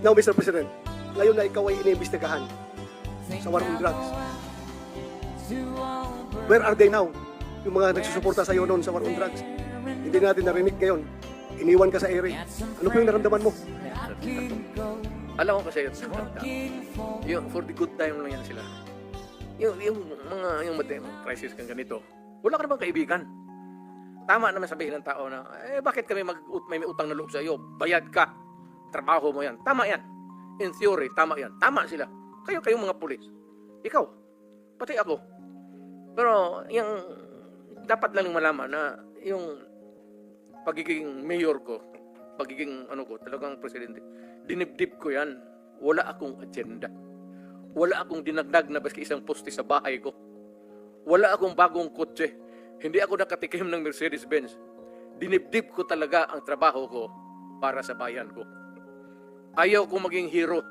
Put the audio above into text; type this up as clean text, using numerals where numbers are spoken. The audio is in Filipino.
Now, Mr. President, ngayon na ikaw ay iniimbestigahan sa war on drugs. Where are they now? Yung mga nagsusuporta sa iyo noon sa war on drugs. Hindi natin narinig ngayon. Iniwan ka sa ere. Ano po yung naramdaman mo? Alam ko kasi, yung for the good time lang yan sila. Yung crisis kang ganito, wala ka namang kaibigan. Tama naman sabihin ng tao na, bakit kami may utang na loob sa iyo? Bayad ka. Trabaho mo yan. Tama yan. In theory, tama yan. Tama sila. Kayong mga pulis. Ikaw. Pati ako. Pero, yung dapat lang malaman na yung pagiging mayor ko, pagiging talagang presidente, dinibdib ko yan. Wala akong agenda. Wala akong dinagdag na baski isang poste sa bahay ko. Wala akong bagong kotse. Hindi ako nakatikim ng Mercedes-Benz. Dinibdib ko talaga ang trabaho ko para sa bayan ko. Ayaw kong maging hero.